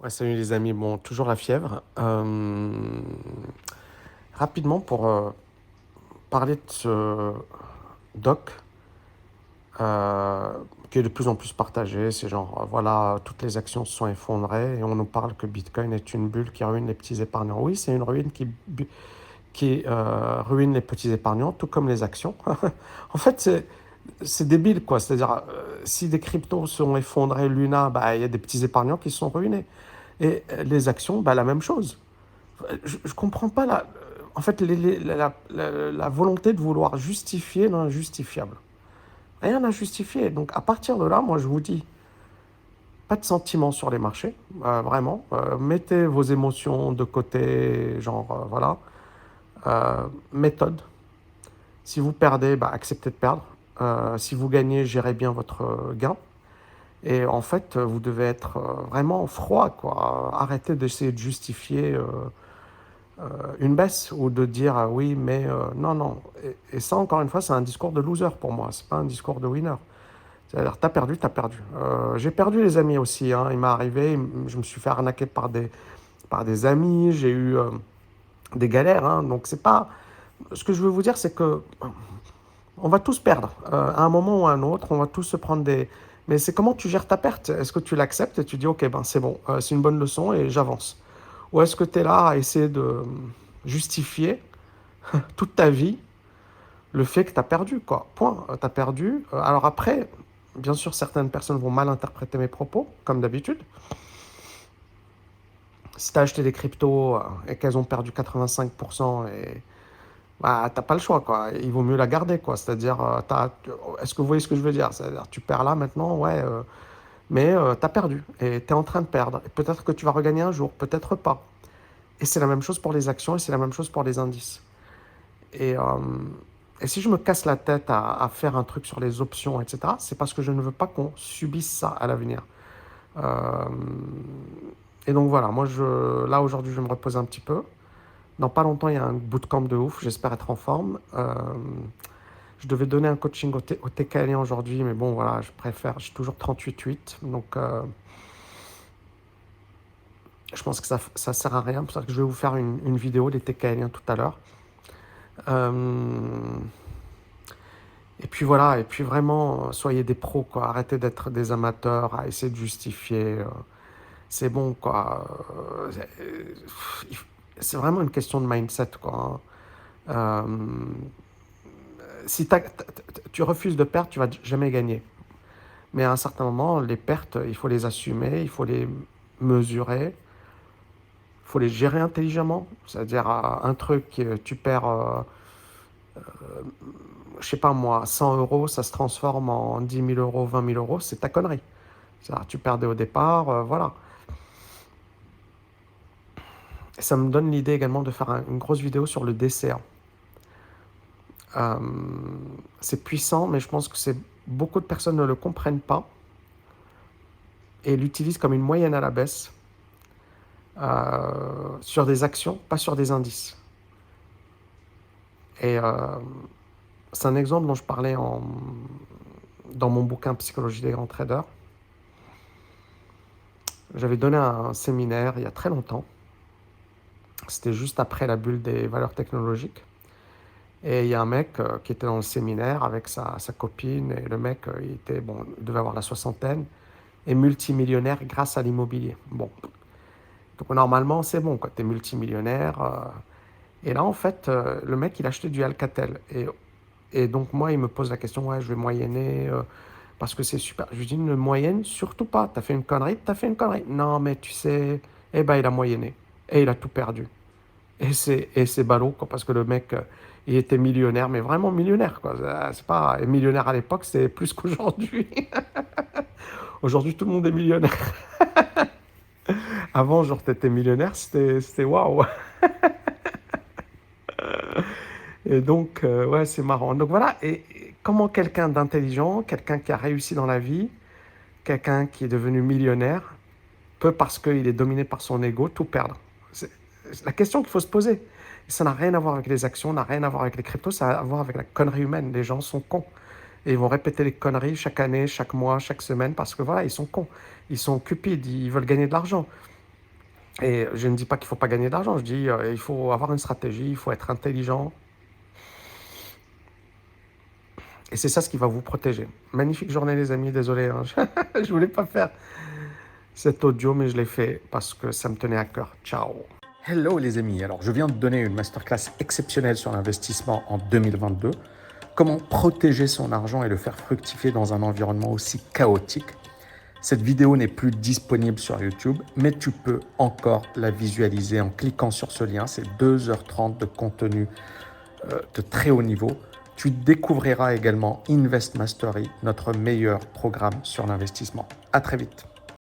Ouais, salut les amis. Bon, toujours la fièvre. Rapidement, pour parler de ce doc euh, qui est de plus en plus partagé, c'est genre, voilà, toutes les actions se sont effondrées et on nous parle que Bitcoin est une bulle qui ruine les petits épargnants. Oui, c'est une ruine qui ruine les petits épargnants, tout comme les actions. En fait, c'est débile, quoi. C'est-à-dire, si des cryptos sont effondrés, Luna, bah, il y a des petits épargnants qui sont ruinés. Et les actions, bah, la même chose. Je comprends pas en fait, la volonté de vouloir justifier l'injustifiable. Rien à justifier. Donc à partir de là, moi je vous dis, pas de sentiments sur les marchés, vraiment. Mettez vos émotions de côté, genre voilà. Méthode. Si vous perdez, bah, acceptez de perdre. Si vous gagnez, gérez bien votre gain. Et en fait, vous devez être vraiment froid, quoi. Arrêtez d'essayer de justifier une baisse ou de dire oui, mais non, non. Et ça, encore une fois, c'est un discours de loser pour moi. C'est pas un discours de winner. C'est-à-dire, t'as perdu, t'as perdu. J'ai perdu les amis aussi. Hein. Il m'est arrivé, je me suis fait arnaquer par des amis. J'ai eu des galères. Hein. Donc, c'est pas. Ce que je veux vous dire, c'est que on va tous perdre. À un moment ou à un autre, on va tous se prendre des. Mais c'est comment tu gères ta perte. Est-ce que tu l'acceptes et tu dis, ok, ben c'est bon, c'est une bonne leçon et j'avance. Ou est-ce que tu es là à essayer de justifier toute ta vie le fait que tu as perdu, quoi. Point. Tu as perdu. Alors après, bien sûr, certaines personnes vont mal interpréter mes propos, comme d'habitude. Si tu as acheté des cryptos et qu'elles ont perdu 85%, et bah, t'as pas le choix, quoi. Il vaut mieux la garder, quoi. C'est-à-dire, est-ce que vous voyez ce que je veux dire? C'est-à-dire, tu perds là maintenant, ouais, mais tu as perdu et tu es en train de perdre. Et peut-être que tu vas regagner un jour, peut-être pas. Et c'est la même chose pour les actions et c'est la même chose pour les indices. Et, euh, et si je me casse la tête à faire un truc sur les options, etc., c'est parce que je ne veux pas qu'on subisse ça à l'avenir. Euh, et donc voilà, moi, là aujourd'hui, je vais me reposer un petit peu. Dans pas longtemps, il y a un bootcamp de ouf, j'espère être en forme. Je devais donner un coaching au TKLien aujourd'hui, mais bon, voilà, je préfère, j'ai toujours 38,8, donc je pense que ça sert à rien, c'est pour ça que je vais vous faire une vidéo des TKLiens tout à l'heure. Euh, Et puis voilà, et puis vraiment, soyez des pros, quoi. Arrêtez d'être des amateurs à essayer de justifier. C'est bon, quoi. C'est vraiment une question de mindset, quoi. Hein. Si tu refuses de perdre, tu vas jamais gagner. Mais à un certain moment, les pertes, il faut les assumer, il faut les mesurer, il faut les gérer intelligemment. C'est-à-dire, un truc, tu perds, je sais pas moi, 100 euros, ça se transforme en 10 000 euros, 20 000 euros, c'est ta connerie. C'est-à-dire, tu perdais au départ, voilà. Et ça me donne l'idée également de faire une grosse vidéo sur le DCA. Euh, c'est puissant, mais je pense que beaucoup de personnes ne le comprennent pas et l'utilisent comme une moyenne à la baisse sur des actions, pas sur des indices. Et c'est un exemple dont je parlais dans mon bouquin Psychologie des grands traders. J'avais donné un séminaire il y a très longtemps. C'était juste après la bulle des valeurs technologiques. Et il y a un mec qui était dans le séminaire avec sa copine. Et le mec, il devait avoir la soixantaine. Et multimillionnaire grâce à l'immobilier. Bon. Donc normalement, c'est bon, quand tu es multimillionnaire. Et là, en fait, le mec, il achetait du Alcatel. Et donc, moi, il me pose la question, ouais, je vais moyenner parce que c'est super. Je lui dis, ne moyenne surtout pas. T'as fait une connerie, t'as fait une connerie. Non, mais tu sais, eh ben, il a moyenné. Et il a tout perdu. Et c'est ballot, quoi, parce que le mec, il était millionnaire, mais vraiment millionnaire, quoi. C'est pas et millionnaire à l'époque, c'est plus qu'aujourd'hui. Aujourd'hui, tout le monde est millionnaire. Avant, genre, t'étais millionnaire, c'était waouh. Et donc, ouais, c'est marrant. Donc voilà, et comment quelqu'un d'intelligent, quelqu'un qui a réussi dans la vie, quelqu'un qui est devenu millionnaire, peut, parce qu'il est dominé par son ego, tout perdre. C'est la question qu'il faut se poser. Ça n'a rien à voir avec les actions, n'a rien à voir avec les cryptos, ça a à voir avec la connerie humaine. Les gens sont cons. Et ils vont répéter les conneries chaque année, chaque mois, chaque semaine, parce que voilà, ils sont cons. Ils sont cupides, ils veulent gagner de l'argent. Et je ne dis pas qu'il ne faut pas gagner d'argent, je dis il faut avoir une stratégie, il faut être intelligent. Et c'est ça ce qui va vous protéger. Magnifique journée les amis, désolé, hein, je ne voulais pas faire cet audio, mais je l'ai fait parce que ça me tenait à cœur. Ciao. Hello les amis, alors je viens de donner une masterclass exceptionnelle sur l'investissement en 2022. Comment protéger son argent et le faire fructifier dans un environnement aussi chaotique. Cette vidéo n'est plus disponible sur YouTube, mais tu peux encore la visualiser en cliquant sur ce lien. C'est 2h30 de contenu de très haut niveau. Tu découvriras également Invest Mastery, notre meilleur programme sur l'investissement. À très vite.